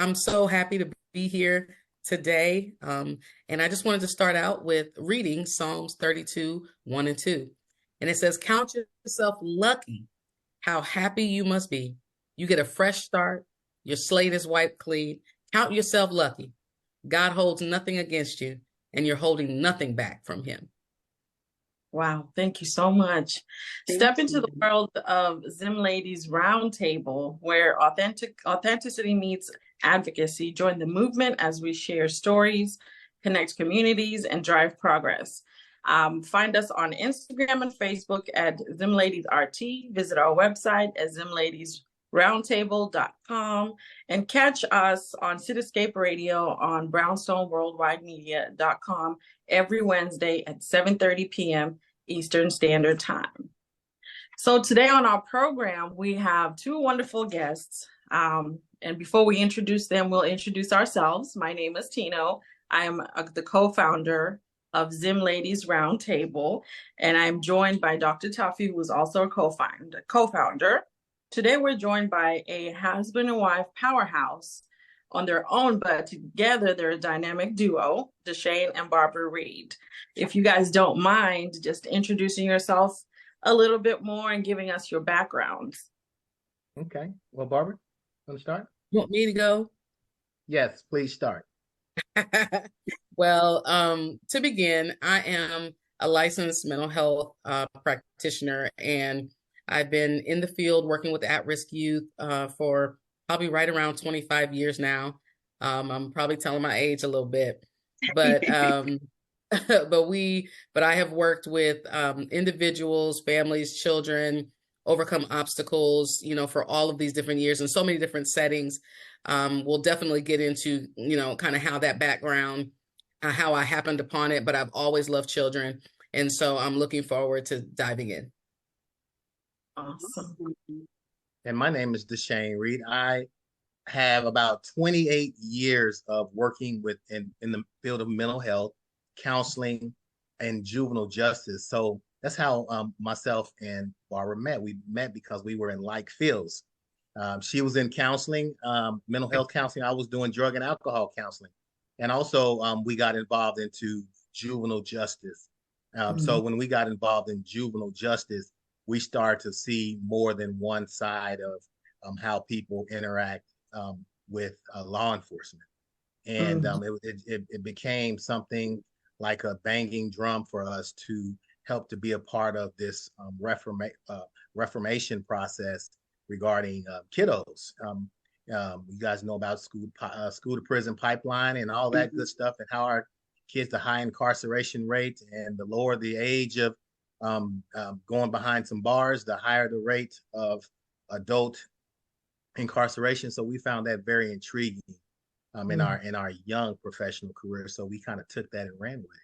I'm so happy to be here today. And I just wanted to start out with reading Psalms 32, 1 and 2. And it says, count yourself lucky, how happy you must be. You get a fresh start. Your slate is wiped clean. Count yourself lucky. God holds nothing against you, and you're holding nothing back from him. Wow, thank you so much. Thank Step into the you. world of Zim Ladies Roundtable, where authenticity meets advocacy. Join the movement as we share stories, connect communities, and drive progress. Find us on Instagram and Facebook at Zim Ladies RT. Visit our website at zimladiesroundtable.com and catch us on Cityscape Radio on brownstoneworldwidemedia.com every Wednesday at 7:30 p.m. Eastern Standard Time. So today on our program, we have two wonderful guests. And before we introduce them, we'll introduce ourselves. My name is Tino. I am the co-founder of Zim Ladies Roundtable, and I'm joined by Dr. Taffy, who is also a co-founder. Today, we're joined by a husband and wife powerhouse on their own, but together they're a dynamic duo, Deshane and Barbara Reed. If you guys don't mind just introducing yourself a little bit more and giving us your backgrounds. Okay. Well, Barbara, want to start? You want me to go? Yes, please start. Well, to begin, I am a licensed mental health practitioner, and I've been in the field working with at-risk youth for probably right around 25 years now. I'm probably telling my age a little bit, but but I have worked with individuals, families, children, overcome obstacles, for all of these different years in so many different settings. We'll definitely get into, kind of how that background, how I happened upon it, but I've always loved children. And so I'm looking forward to diving in. Awesome. And my name is Deshane Reed. I have about 28 years of working in the field of mental health, counseling, and juvenile justice. So that's how myself and Barbara met. We met because we were in like fields. She was in counseling, mental health counseling. I was doing drug and alcohol counseling. And also we got involved into juvenile justice. So when we got involved in juvenile justice, we started to see more than one side of how people interact with law enforcement. And it became something like a banging drum for us to help to be a part of this reformation process regarding kiddos. You guys know about school to prison pipeline and all that good stuff, and how our kids, the high incarceration rate, and the lower the age of going behind some bars, the higher the rate of adult incarceration. So we found that very intriguing in our young professional career. So we kind of took that and ran with it.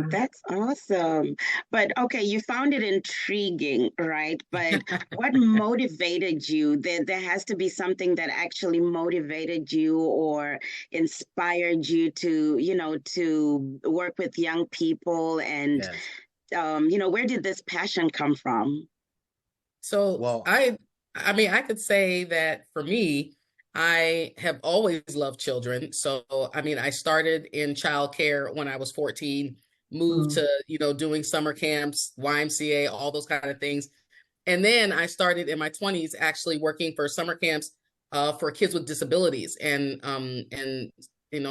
That's awesome. But okay, you found it intriguing, right? But what motivated you? There has to be something that actually motivated you or inspired you to work with young people. And, Yes. Where did this passion come from? So Well, I mean, I could say that for me, I have always loved children. So, I mean, I started in childcare when I was 14, moved to, doing summer camps, YMCA, all those kind of things. And then I started in my 20s actually working for summer camps for kids with disabilities and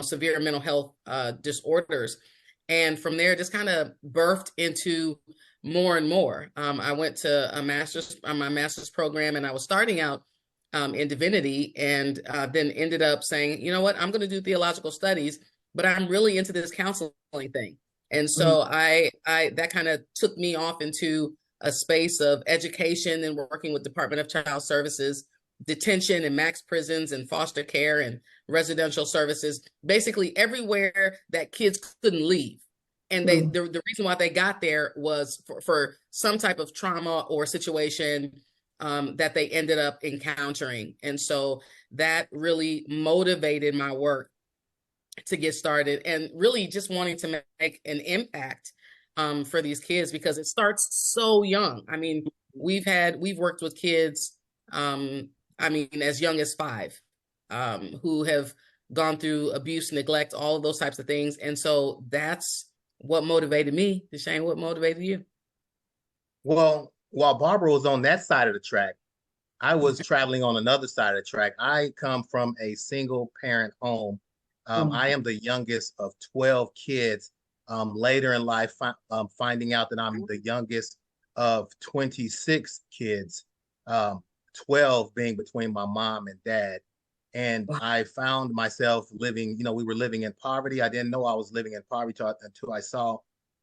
severe mental health disorders. And from there, just kind of birthed into more and more. I went to my master's program, and I was starting out in divinity, and then ended up saying, you know what, I'm going to do theological studies, but I'm really into this counseling thing. And so I that kind of took me off into a space of education and working with Department of Child Services, detention and max prisons and foster care and residential services, basically everywhere that kids couldn't leave. And the reason why they got there was for some type of trauma or situation that they ended up encountering. And so that really motivated my work to get started, and really just wanting to make an impact for these kids, because it starts so young. I mean, we've worked with kids, as young as 5. who have gone through abuse, neglect, all of those types of things. And so that's what motivated me. Deshane, what motivated you? Well, while Barbara was on that side of the track, I was traveling on another side of the track. I come from a single parent home. I am the youngest of 12 kids. Later in life, finding out that I'm the youngest of 26 kids, 12 being between my mom and dad. And I found myself living, we were living in poverty. I didn't know I was living in poverty until I saw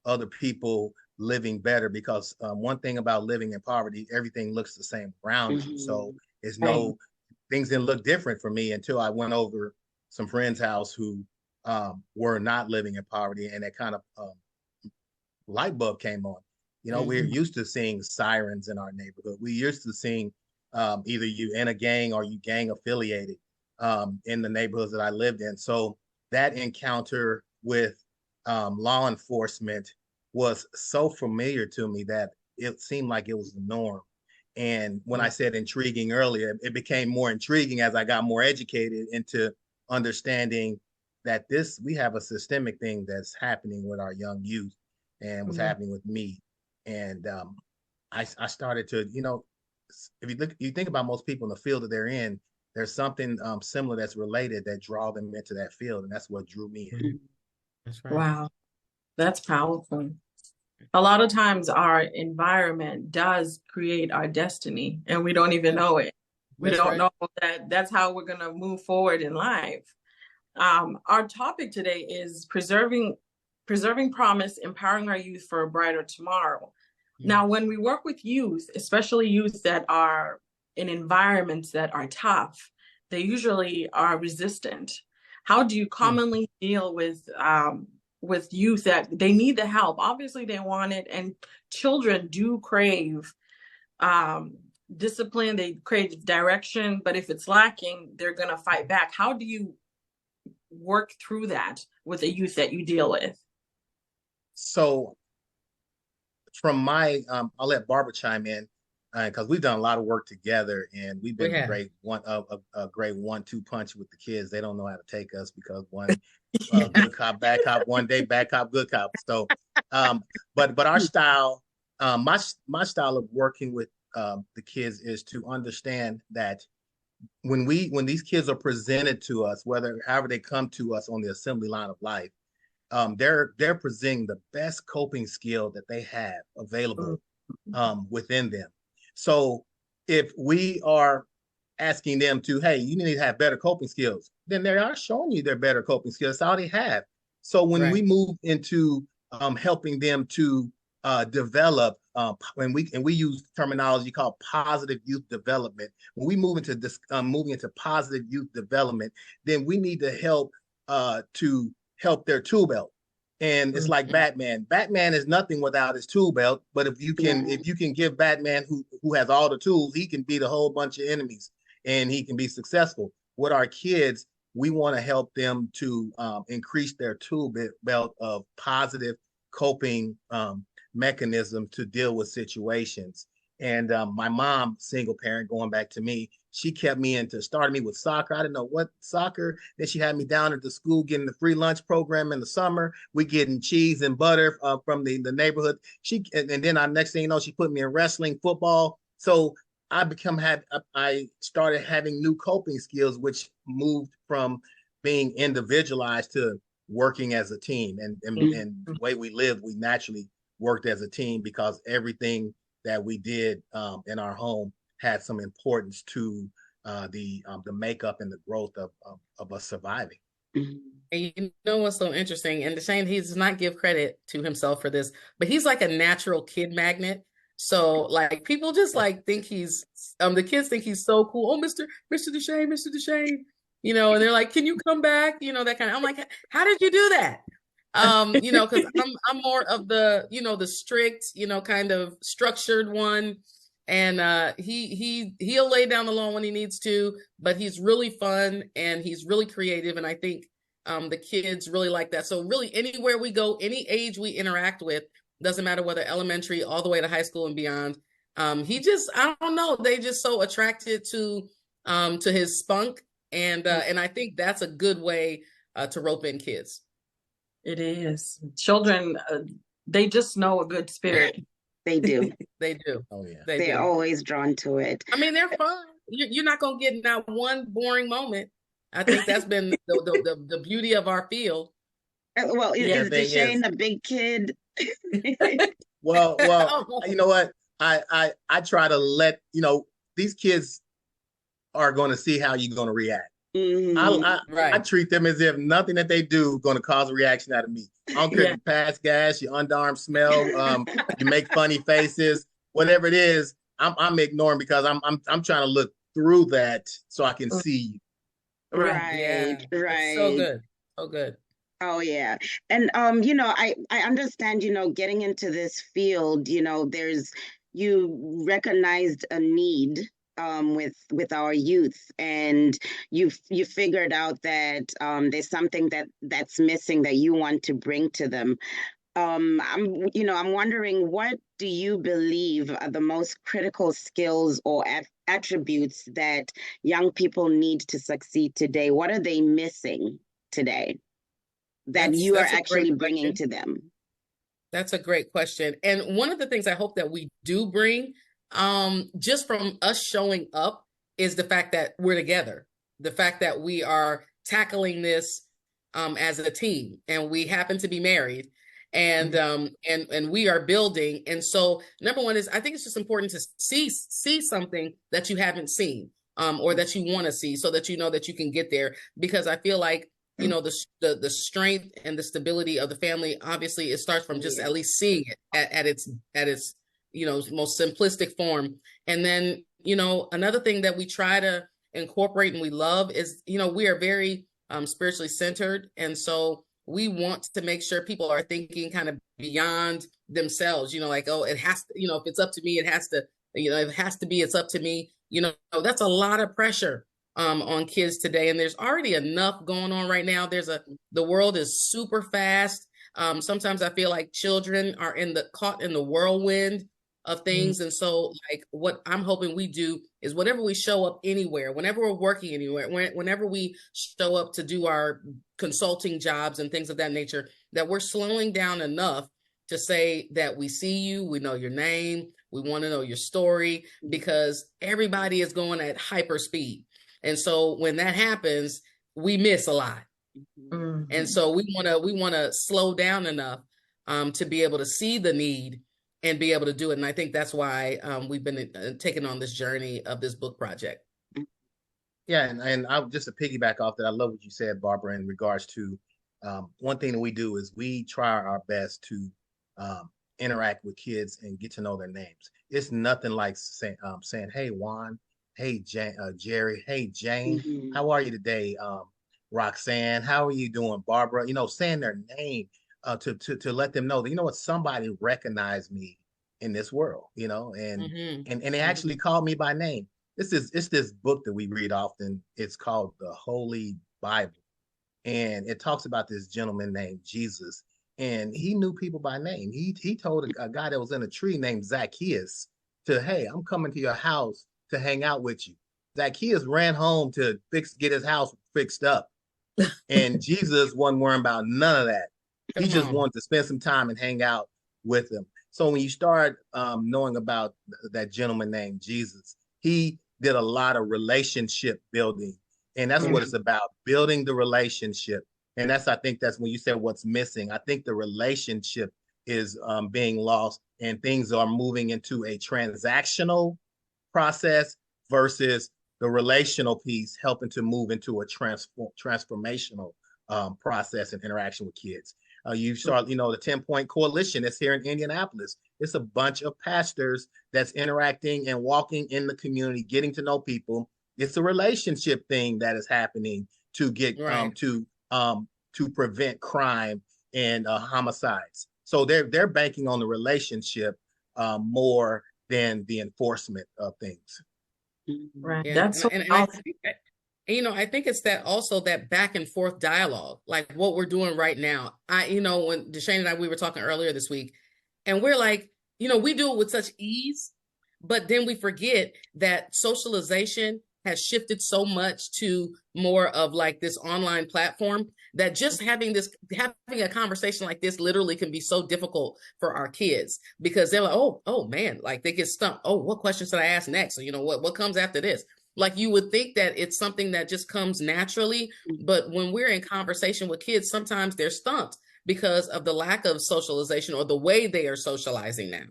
other people living better, because one thing about living in poverty, everything looks the same around you. So it's things didn't look different for me until I went over some friends' house who were not living in poverty, and that kind of light bulb came on. We're used to seeing sirens in our neighborhood. We used to seeing either you in a gang or you gang affiliated in the neighborhoods that I lived in. So that encounter with law enforcement was so familiar to me that it seemed like it was the norm. And when I said intriguing earlier, it became more intriguing as I got more educated into understanding that we have a systemic thing that's happening with our young youth, and was happening with me. And I started to, if you think about most people in the field that they're in, there's something similar that's related that draw them into that field, and that's what drew me in. That's right. Wow, that's powerful. A lot of times our environment does create our destiny, and we don't even know it. We don't know that that's how we're going to move forward in life. Our topic today is preserving promise, empowering our youth for a brighter tomorrow. Now, when we work with youth, especially youth that are in environments that are tough, they usually are resistant. How do you commonly deal with youth that they need the help? Obviously, they want it, and children do crave discipline, they crave direction, but if it's lacking, they're going to fight back. How do you work through that with the youth that you deal with? So from my, I'll let Barbara chime in, because we've done a lot of work together, and we've been a great 1-2 punch with the kids. They don't know how to take us, because one good cop, bad cop, one day bad cop, good cop. So, but our style, my style of working with the kids is to understand that when these kids are presented to us, however they come to us on the assembly line of life, they're presenting the best coping skill that they have available within them. So if we are asking them to, hey, you need to have better coping skills, then they are showing you their better coping skills. That's all they have. So when we move into helping them to develop, when we use terminology called positive youth development, when we move into this, moving into positive youth development, then we need to help their tool belt. And it's like Batman. Batman is nothing without his tool belt. But if you can give Batman, who has all the tools, he can beat a whole bunch of enemies, and he can be successful. With our kids, we want to help them to increase their tool belt of positive coping mechanism to deal with situations. And my mom, single parent, going back to me, she kept me started me with soccer. I didn't know what soccer. Then she had me down at the school getting the free lunch program in the summer. We getting cheese and butter from the neighborhood. And then next thing you know, she put me in wrestling, football. So I started having new coping skills, which moved from being individualized to working as a team. And the way we lived, we naturally worked as a team, because everything that we did in our home had some importance to the makeup and the growth of us surviving. And you know what's so interesting? And Deshane, he does not give credit to himself for this, but he's like a natural kid magnet. So like people just like think he's the kids think he's so cool. Oh, Mr. Deshane, and they're like, can you come back? That kind of. I'm like, how did you do that? Because I'm more of the, the strict, kind of structured one. And he'll lay down the law when he needs to, but he's really fun and he's really creative. And I think the kids really like that. So really anywhere we go, any age we interact with, doesn't matter whether elementary all the way to high school and beyond. I don't know, they just so attracted to his spunk And I think that's a good way to rope in kids. It is. Children, they just know a good spirit. They do. They do. Oh yeah. They They're do. always drawn to it. I mean, they're fun. You're not going to get not one boring moment. I think that's been the beauty of our field. Well, Yeah, is Deshane a big kid? Well, Oh, you know what? I try to let these kids are going to see how you're going to react. Mhm. I right. treat them as if nothing that they do going to cause a reaction out of me. I don't care if you pass gas, your underarm smell, you make funny faces, whatever it is. I'm ignoring because I'm trying to look through that so I can see you. Right, Yeah. right. It's so good. So good. Oh yeah. And I understand, getting into this field, you recognized a need with our youth, and you figured out that there's something that's missing that you want to bring to them. I'm wondering, what do you believe are the most critical skills or attributes that young people need to succeed today? What are they missing today that you are That's a great actually bringing question. to them? That's a great question. And one of the things I hope that we do bring, just from us showing up, is the fact that we're together, the fact that we are tackling this as a team, and we happen to be married, and we are building. And so, number one is, I think it's just important to see something that you haven't seen, or that you want to see, so that you know that you can get there. Because I feel like, the strength and the stability of the family, obviously it starts from just at least seeing it at its most simplistic form. And then, another thing that we try to incorporate and we love is, we are very spiritually centered. And so we want to make sure people are thinking kind of beyond themselves, like, oh, it has to, if it's up to me, it has to, it has to be, it's up to me. That's a lot of pressure on kids today. And there's already enough going on right now. The world is super fast. Sometimes I feel like children are caught in the whirlwind of things. And so, like, what I'm hoping we do is, whenever we show up anywhere, whenever we're working anywhere, whenever we show up to do our consulting jobs and things of that nature, that we're slowing down enough to say that we see you, we know your name, we want to know your story, because everybody is going at hyper speed. And so when that happens, we miss a lot. And so we want to slow down enough to be able to see the need and be able to do it. And I think that's why we've been taking on this journey of this book project. Yeah, and I just to piggyback off that, I love what you said, Barbara, in regards to one thing that we do is we try our best to interact with kids and get to know their names. It's nothing like saying, "Hey, Juan. Hey, Jerry. Hey, Jane. How are you today? Roxanne. How are you doing, Barbara?" Saying their name to let them know that, what, somebody recognized me in this world. And they actually called me by name. It's this book that we read often. It's called the Holy Bible, and it talks about this gentleman named Jesus, and he knew people by name. He told a guy that was in a tree named Zacchaeus "Hey, I'm coming to your house to hang out with you." Zacchaeus ran home to get his house fixed up, and Jesus wasn't worrying about none of that. He just wanted to spend some time and hang out with him. So when you start knowing about that gentleman named Jesus, he did a lot of relationship building, and that's what it's about, building the relationship. And I think that's when you said what's missing. I think the relationship is being lost, and things are moving into a transactional process versus the relational piece helping to move into a transformational process and interaction with kids. You saw, the 10-point coalition that's here in Indianapolis. It's a bunch of pastors that's interacting and walking in the community, getting to know people. It's a relationship thing that is happening to get to prevent crime and homicides. So they're banking on the relationship more than the enforcement of things. Right. Yeah. That's so I think it's that also that back and forth dialogue, like what we're doing right now. When Deshane and I, we were talking earlier this week, and we're like, we do it with such ease, but then we forget that socialization has shifted so much to more of like this online platform that just having a conversation like this literally can be so difficult for our kids because they're like, oh man, like they get stumped. Oh, what question should I ask next? So, what comes after this? Like you would think that it's something that just comes naturally, but when we're in conversation with kids, sometimes they're stumped because of the lack of socialization or the way they are socializing now.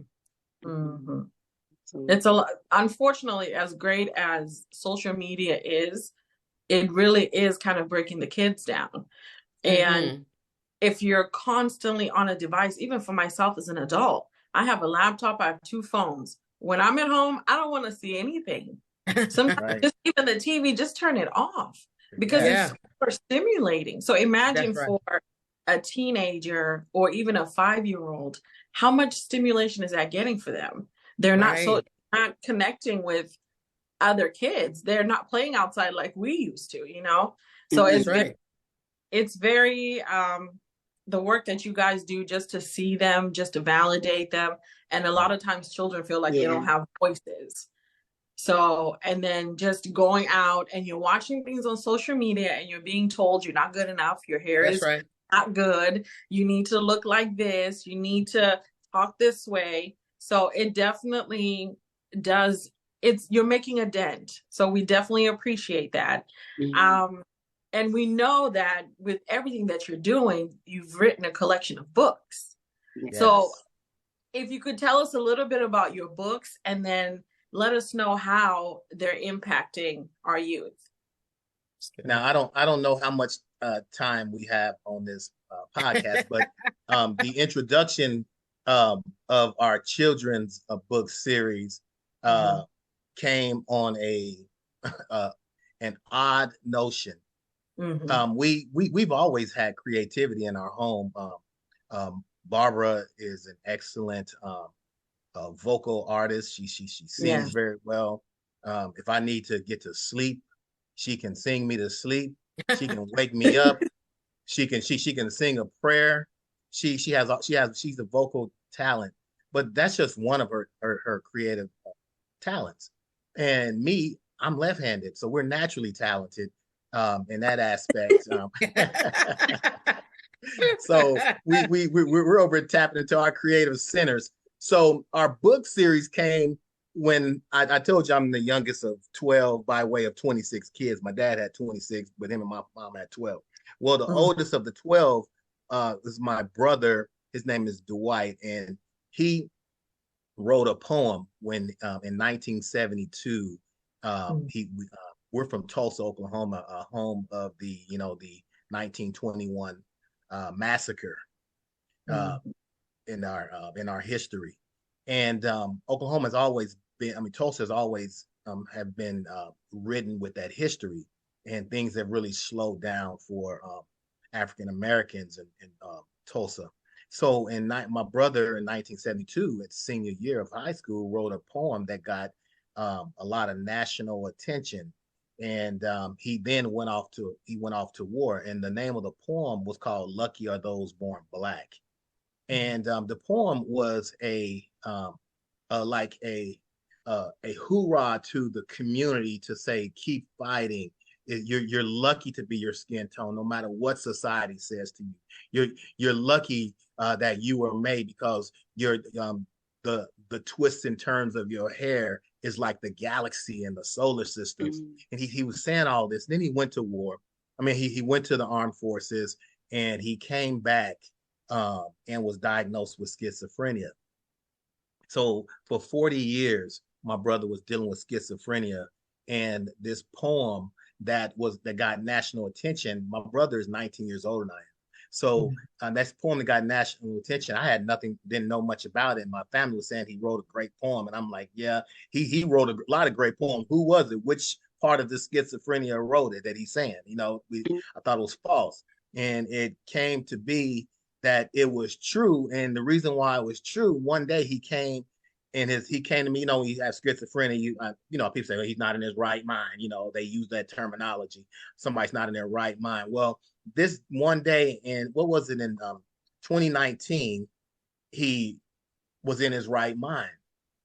Mm-hmm. It's a lot. Unfortunately, as great as social media is, it really is kind of breaking the kids down. And if you're constantly on a device, even for myself as an adult, I have a laptop, I have 2 phones. When I'm at home, I don't want to see anything. Sometimes just even the TV, just turn it off because it's super stimulating. So imagine for a teenager or even a 5-year-old, how much stimulation is that getting for them? They're not connecting with other kids. They're not playing outside like we used to, So it's very the work that you guys do just to see them, just to validate them. And a lot of times children feel like they don't have voices. So, and then just going out and you're watching things on social media and you're being told you're not good enough. Your hair is not good. You need to look like this. You need to talk this way. So it definitely does. You're making a dent. So we definitely appreciate that. And we know that with everything that you're doing, you've written a collection of books. Yes. So if you could tell us a little bit about your books and then let us know how they're impacting our youth. Now, I don't know how much time we have on this podcast, but the introduction of our children's book series came on an odd notion. We've always had creativity in our home. Barbara is an excellent vocal artist. She sings very well. If I need to get to sleep, she can sing me to sleep. She can wake me up. She can sing a prayer. She's a vocal talent, but that's just one of her creative talents. And me, I'm left-handed, so we're naturally talented in that aspect. So we're over tapping into our creative centers. So our book series came when I told you I'm the youngest of 12 by way of 26 kids. My dad had 26, but him and my mom had 12. Well, the oldest of the 12 is my brother. His name is Dwight, and he wrote a poem when in 1972. We're from Tulsa, Oklahoma, home of the 1921 massacre in our history. And Oklahoma has always been, Tulsa has always have been ridden with that history, and things have really slowed down for African Americans in Tulsa. So my brother in 1972, at senior year of high school, wrote a poem that got a lot of national attention. And he then went off to war, and the name of the poem was called "Lucky Are Those Born Black." And the poem was a hoorah to the community to say, keep fighting. You're lucky to be your skin tone, no matter what society says to you. You're lucky that you were made, because the twists and turns of your hair is like the galaxy and the solar systems. And he was saying all this. Then he went to war. He went to the armed forces, and he came back and was diagnosed with schizophrenia. So for 40 years, my brother was dealing with schizophrenia, and this poem that got national attention. My brother is 19 years older than I am. So that's poem that got national attention. I had didn't know much about it. My family was saying he wrote a great poem, and I'm like, yeah, he wrote a lot of great poems. Who was it? Which part of the schizophrenia wrote it that he's saying? I thought it was false, and it came to be that it was true. And the reason why it was true, one day he came to me. He has schizophrenia. People say, well, he's not in his right mind. They use that terminology. Somebody's not in their right mind. Well, this one day in 2019, he was in his right mind.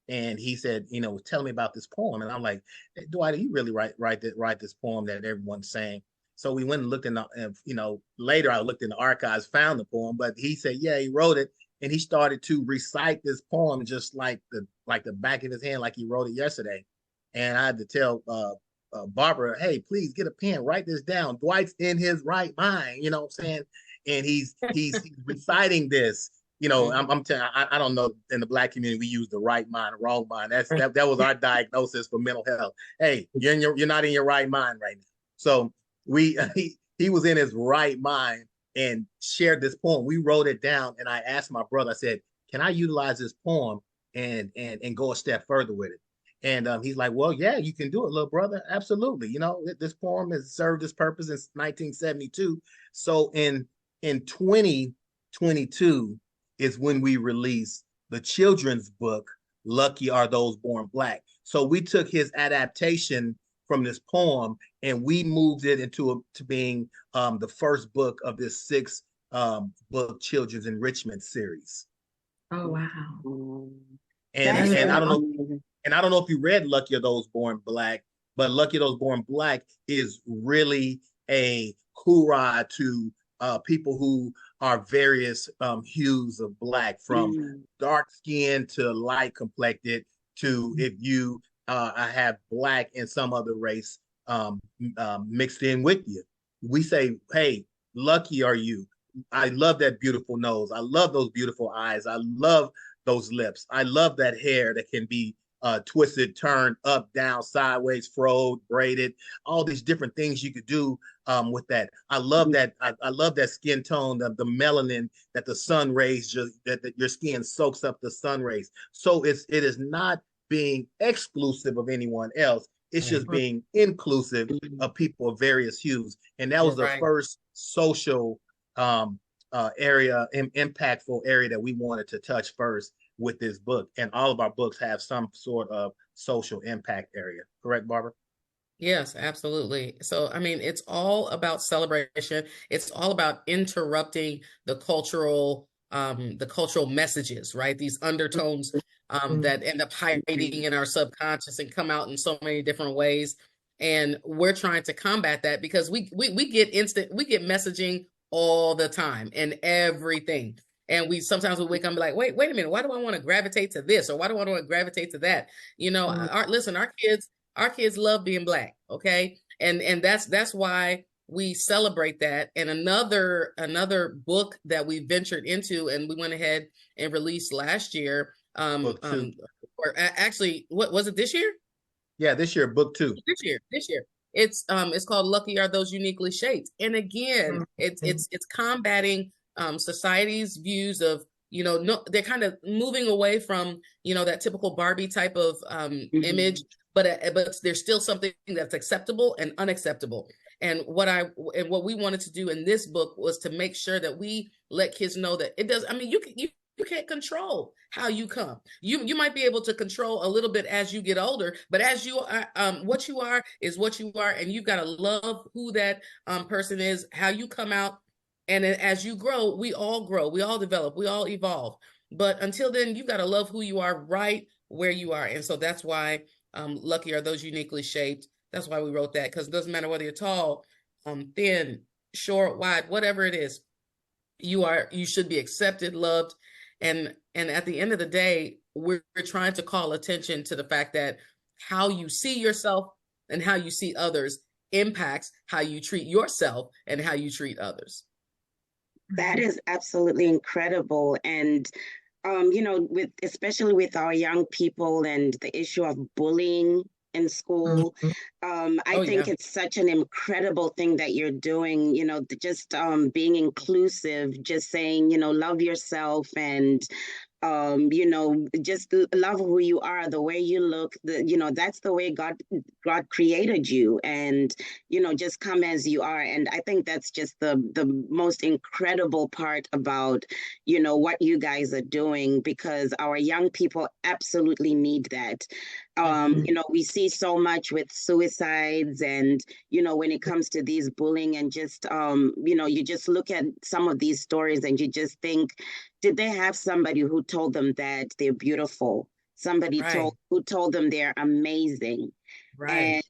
and he said, tell me about this poem. And I'm like, hey, Dwight, you really write this poem that everyone's saying? So we went and looked in the, later I looked in the archives, found the poem, but he said, yeah, he wrote it. And he started to recite this poem just like the back of his hand, like he wrote it yesterday. And I had to tell Barbara, hey, please get a pen, write this down. Dwight's in his right mind, you know what I'm saying? And he's reciting this. I'm telling you, I don't know, in the Black community we use the right mind, wrong mind. That was our diagnosis for mental health. Hey, you're not in your right mind right now. So he was in his right mind and shared this poem. We wrote it down, and I asked my brother, I said, can I utilize this poem and go a step further with it? And he's like, well, yeah, you can do it, little brother. Absolutely. This poem has served its purpose since 1972. So in 2022 is when we released the children's book, Lucky Are Those Born Black. So we took his adaptation from this poem and we moved it to being the first book of this 6 book children's enrichment series. Oh, wow. And I don't know. And I don't know if you read Lucky Are Those Born Black, but Lucky Are Those Born Black is really a hoorah to people who are various hues of Black, from dark skin to light complected to if you have Black and some other race mixed in with you. We say, hey, lucky are you. I love that beautiful nose. I love those beautiful eyes. I love those lips. I love that hair that can be twisted, turned up, down, sideways, froed, braided, all these different things you could do with that. I love that. I love that skin tone, the melanin that the sun rays, that your skin soaks up the sun rays. So it is not being exclusive of anyone else. It's just being inclusive of people of various hues. And that was the first social area, impactful area that we wanted to touch first with this book. And all of our books have some sort of social impact area. Correct, Barbara? Yes, absolutely. So, I mean, it's all about celebration. It's all about interrupting the cultural messages, right? These undertones that end up hiding in our subconscious and come out in so many different ways. And we're trying to combat that because we get messaging all the time and everything. And sometimes we wake up and be like, wait a minute, why do I want to gravitate to this? Or why do I want to gravitate to that? Our kids love being Black. Okay. And that's why we celebrate that. And another book that we ventured into and we went ahead and released last year. Or actually, what was it this year? Yeah, this year, book 2. This year. It's called Lucky Are Those Uniquely Shaped. And again, it's combating society's views of, they're kind of moving away from, that typical Barbie type of image, but there's still something that's acceptable and unacceptable. And what we wanted to do in this book was to make sure that we let kids know that it does. I mean, you can't control how you come. You might be able to control a little bit as you get older, but as you are, what you are is what you are, and you've got to love who that person is, how you come out. And as you grow, we all develop, we all evolve. But until then, you've got to love who you are right where you are. And so that's why Lucky Are Those Uniquely Shaped. That's why we wrote that, because it doesn't matter whether you're tall, thin, short, wide, whatever it is, you should be accepted, loved. And at the end of the day, we're trying to call attention to the fact that how you see yourself and how you see others impacts how you treat yourself and how you treat others. That is absolutely incredible. And especially with our young people and the issue of bullying in school, I think it's such an incredible thing that you're doing, just being inclusive, just saying, love yourself and just love who you are, the way you look, that's the way God created you, and, just come as you are. And I think that's just the most incredible part about, what you guys are doing, because our young people absolutely need that. We see so much with suicides and, when it comes to these bullying and just, you just look at some of these stories and you just think, did they have somebody who told them that they're beautiful? somebody Right. told them they're amazing. Right. And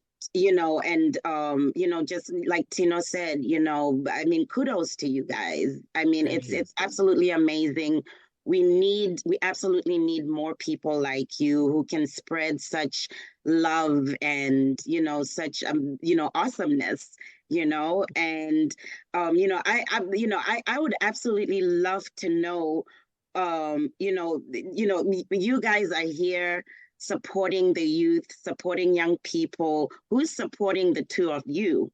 just like Tino said, I mean, kudos to you guys. I mean, Thank you. it's absolutely amazing. We absolutely need more people like you who can spread such love and, such awesomeness, and I would absolutely love to know, you guys are here supporting the youth, supporting young people. Who's supporting the two of you?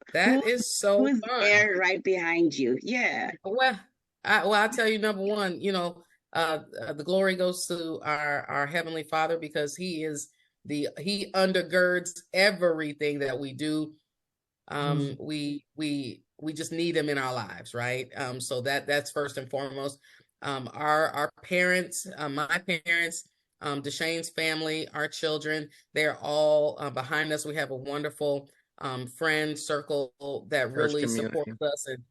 Who That is so who's fun. there right behind you? Yeah. Well, I'll tell you, number one, the glory goes to our Heavenly Father, because he undergirds everything that we do. We just need him in our lives, right? So that's first and foremost. Our parents, my parents, Deshane's family, our children, they're all behind us. We have a wonderful friend circle that Church really supports community. us, and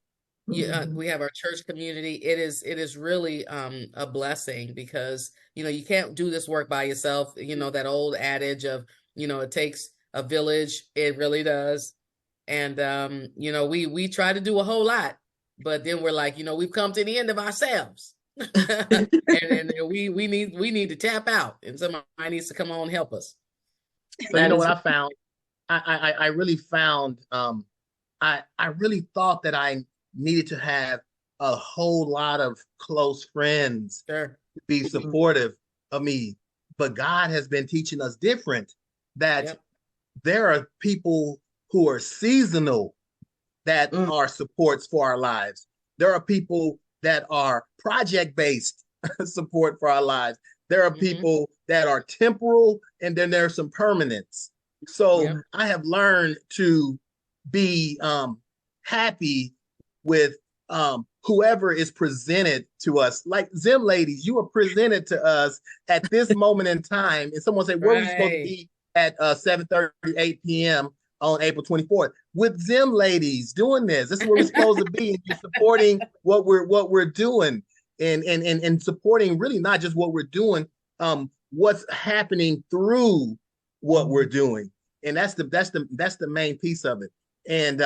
yeah, we have our church community. It is really a blessing, because you can't do this work by yourself. That old adage of it takes a village. It really does. And we try to do a whole lot, but then we're like, we've come to the end of ourselves. And we need to tap out, and somebody needs to come on and help us. So you That know is what I found? I really found I really thought that I needed to have a whole lot of close friends Sure. to be supportive of me. But God has been teaching us different, that Yep. there are people who are seasonal that Mm, are supports for our lives. There are people that are project based support for our lives. There are Hmm. people that are temporal, and then there's some permanence. So Yep. I have learned to be happy with whoever is presented to us. Like Zim ladies, you were presented to us at this moment in time, and someone said, "Where are we supposed to Right. be at 7:38 p.m. on April 24th?" With Zim ladies doing this. This is where we're supposed to be, and you're supporting what we're doing, and supporting really not just what we're doing, what's happening through what we're doing, and that's the main piece of it. And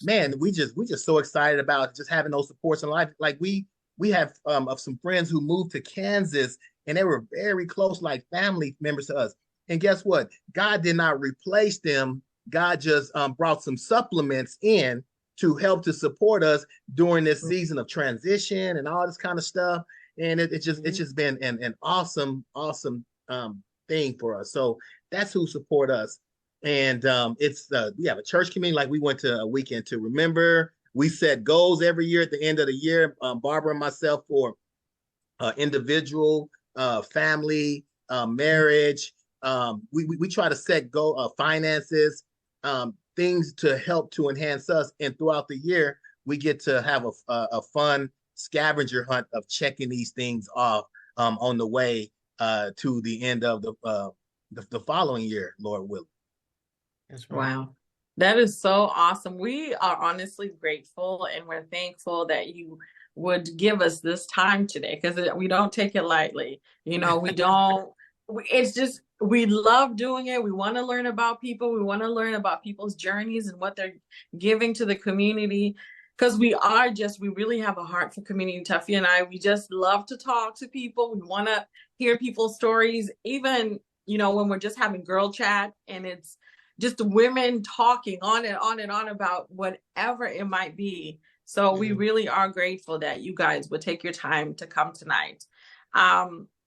man, we just so excited about just having those supports in life. Like we have of some friends who moved to Kansas, and they were very close, like family members to us. And guess what? God did not replace them. God just brought some supplements in to help to support us during this season of transition and all this kind of stuff. And it's just been an awesome thing for us. So that's who support us. And it's we have a church community. Like we went to a weekend to remember. We set goals every year at the end of the year. Barbara and myself, for individual, family, marriage. We try to set goal finances, things to help to enhance us. And throughout the year, we get to have a fun scavenger hunt of checking these things off on the way to the end of the following year, Lord willing. That's right. wow. That is so awesome. We are honestly grateful and we're thankful that you would give us this time today, because we don't take it lightly. We don't, it's just, we love doing it. We want to learn about people. We want to learn about people's journeys and what they're giving to the community. Because we really have a heart for community. Taffy and I, we just love to talk to people. We want to hear people's stories, even, when we're just having girl chat and it's just women talking on and on and on about whatever it might be. So we really are grateful that you guys would take your time to come tonight.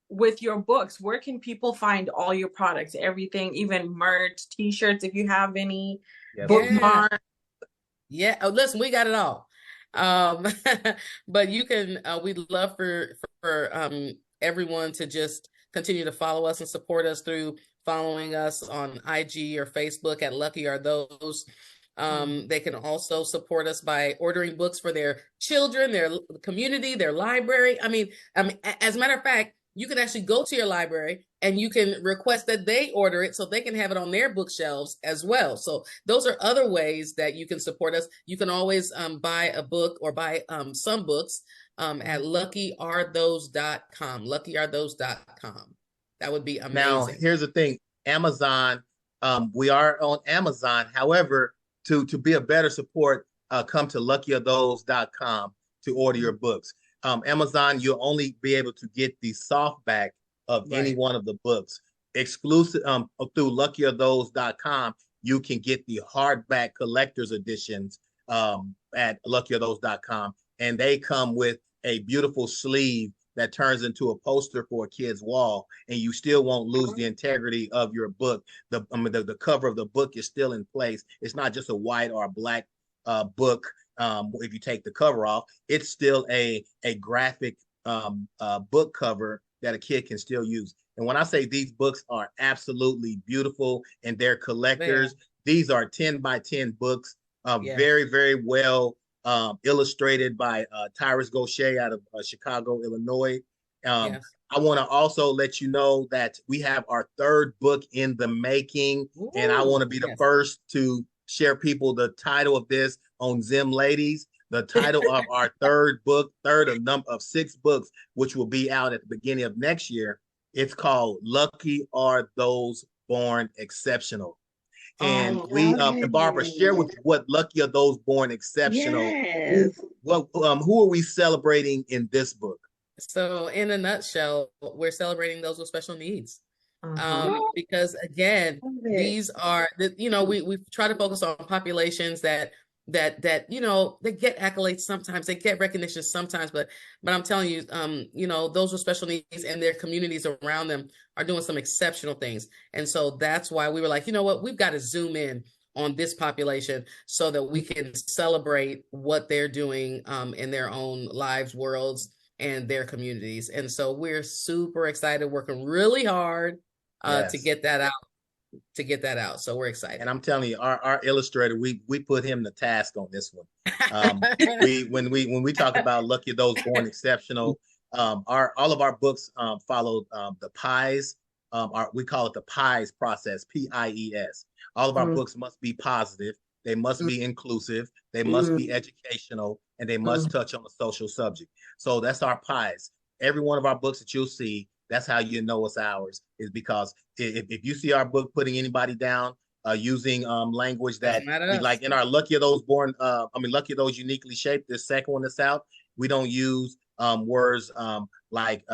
With your books, where can people find all your products, everything, even merch, t-shirts, if you have any, Yes, Yeah. bookmarks? Yeah. Oh, listen, we got it all. Um, but you can, we'd love for everyone to just continue to follow us and support us through following us on IG or Facebook at Lucky Are Those. They can also support us by ordering books for their children, their community, their library. I mean, as a matter of fact, you can actually go to your library and you can request that they order it so they can have it on their bookshelves as well. So those are other ways that you can support us. You can always buy a book or buy some books at luckyarethose.com, luckyarethose.com. That would be Now, amazing. here's the thing. Amazon, we are on Amazon. However, to be a better support, come to luckyofthose.com to order your books. Amazon, you'll only be able to get the softback of any Right. one of the books. Exclusive through luckyofthose.com, you can get the hardback collector's editions at luckyofthose.com, and they come with a beautiful sleeve that turns into a poster for a kid's wall, and you still won't lose the integrity of your book. The cover of the book is still in place. It's not just a white or a black book. If you take the cover off, it's still a graphic book cover that a kid can still use. And when I say these books are absolutely beautiful and they're collectors, these are 10 by 10 books, Yes. very, very well illustrated by Tyrus Gaucher out of Chicago, Illinois. Yes. I want to also let you know that we have our third book in the making, and I want to be the Yes. first to share people the title of this on Zim Ladies. The title of our third book, third of 6 books, which will be out at the beginning of next year. It's called Lucky Are Those Born Exceptional. And we, Barbara, share with what Lucky Are Those Born Exceptional. Yes. Who are we celebrating in this book? So in a nutshell, we're celebrating those with special needs. Oh, Because again, love it. these are we try to focus on populations that they get accolades sometimes, they get recognition sometimes, but I'm telling you, those with special needs and their communities around them are doing some exceptional things. And so that's why we were like, you know what, we've got to zoom in on this population so that we can celebrate what they're doing in their own lives, worlds, and their communities. And so we're super excited, working really hard to Yes. get that out. So we're excited. And I'm telling you, our illustrator, we put him the task on this one. When we talk about Lucky Those Born Exceptional, all of our books followed the PIES. We call it the PIES process, PIES. All of our books must be positive. They must be inclusive. They must be educational, and they must touch on a social subject. So that's our PIES. Every one of our books that you'll see, that's how you know it's ours, is because if you see our book putting anybody down using language that we like in our Lucky of Those Born, Lucky of Those Uniquely Shaped, this second one that's out, we don't use words like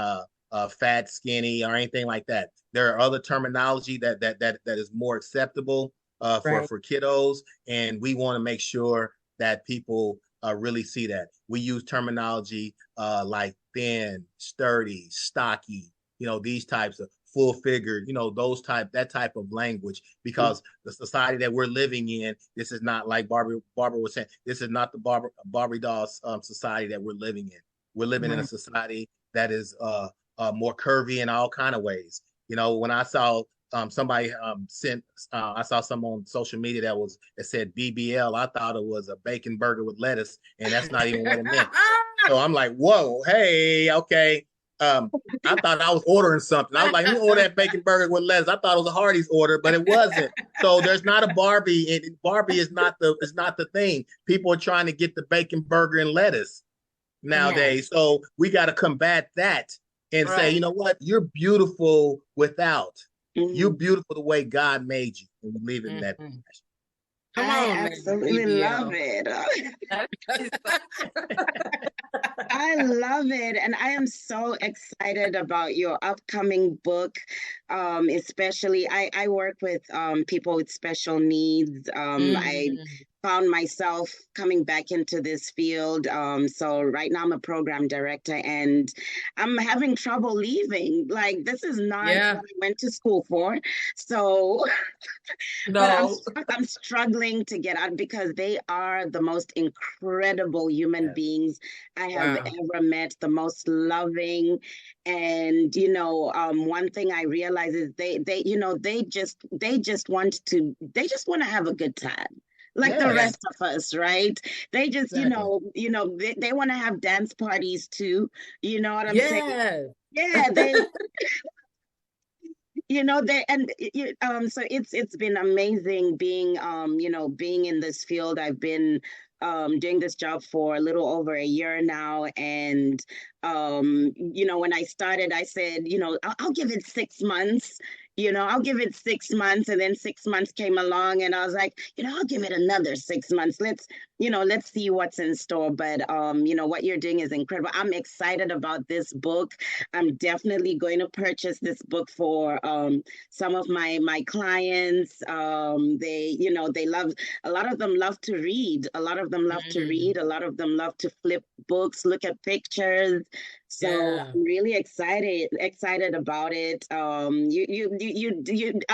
fat, skinny, or anything like that. There are other terminology that is more acceptable for kiddos, and we want to make sure that people really see that. We use terminology like thin, sturdy, stocky, these types of full figured, that type of language, because the society that we're living in, this is not like Barbara was saying, this is not the Barbie doll society that we're living in. We're living in a society that is more curvy in all kind of ways. When I saw somebody I saw some on social media that said BBL, I thought it was a bacon burger with lettuce, and that's not even what it meant. So I'm like, whoa, hey, okay. I thought I was ordering something. I was like, let me order that bacon burger with lettuce. I thought it was a Hardee's order, but it wasn't. So there's not a Barbie. Barbie is not the thing. People are trying to get the bacon burger and lettuce nowadays. Yeah. So we got to combat that and say, you know what? You're beautiful without. You're beautiful the way God made you. And we leave it in that. Come on, I absolutely love it. I love it. And I am so excited about your upcoming book. Especially, I work with people with special needs. I found myself coming back into this field. So right now I'm a program director and I'm having trouble leaving. Like, this is not what I went to school for. So but I'm struggling to get out because they are the most incredible human beings I have ever met, the most loving. And, one thing I realize is they just want to have a good time. Like the rest of us, right? They just, they want to have dance parties too. You know what I'm saying? Yeah, they so it's been amazing being being in this field. I've been doing this job for a little over a year now. And, when I started, I said, I'll give it 6 months. I'll give it 6 months. And then 6 months came along and I was like, I'll give it another 6 months. Let's see what's in store. But, what you're doing is incredible. I'm excited about this book. I'm definitely going to purchase this book for some of my clients. They love, a lot of them love to read. A lot of them love to read. A lot of them love to flip books, look at pictures. So I'm really excited about it. I'll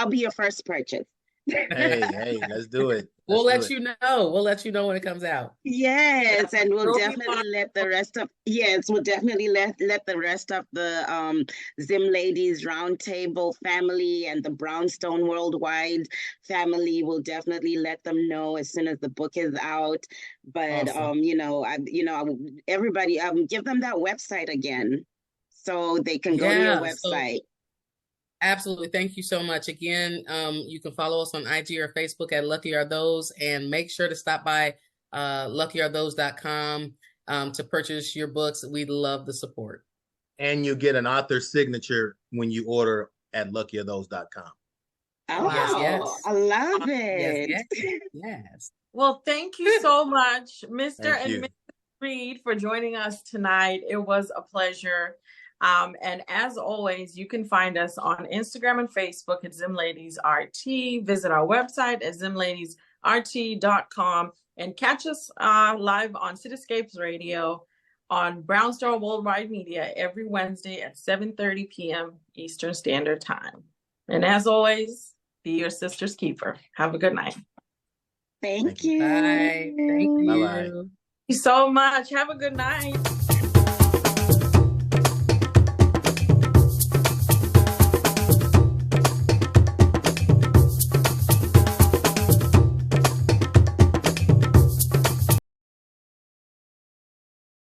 be your first purchase. Hey, let's do it. We'll let you know. We'll let you know when it comes out. Yes, and we'll definitely let the rest of the rest of the Zim Ladies Roundtable family and the Brownstone Worldwide family will definitely let them know as soon as the book is out. But awesome. Everybody give them that website again so they can go to your website. Absolutely. Thank you so much. Again, you can follow us on IG or Facebook at Lucky Are Those, and make sure to stop by luckyarethose.com to purchase your books. We'd love the support. And you get an author's signature when you order at luckyarethose.com. Oh, yes. I love it. Yes. Well, thank you so much, Mr. and Mrs. Reed, for joining us tonight. It was a pleasure. And as always, you can find us on Instagram and Facebook at Zim Ladies RT. Visit our website at zimladiesrt.com and catch us live on Cityscapes Radio on Brownstone Worldwide Media every Wednesday at 7:30 p.m. Eastern Standard Time. And as always, be your sister's keeper. Have a good night. Thank you. Bye. Thank you. Bye-bye. Thank you so much. Have a good night.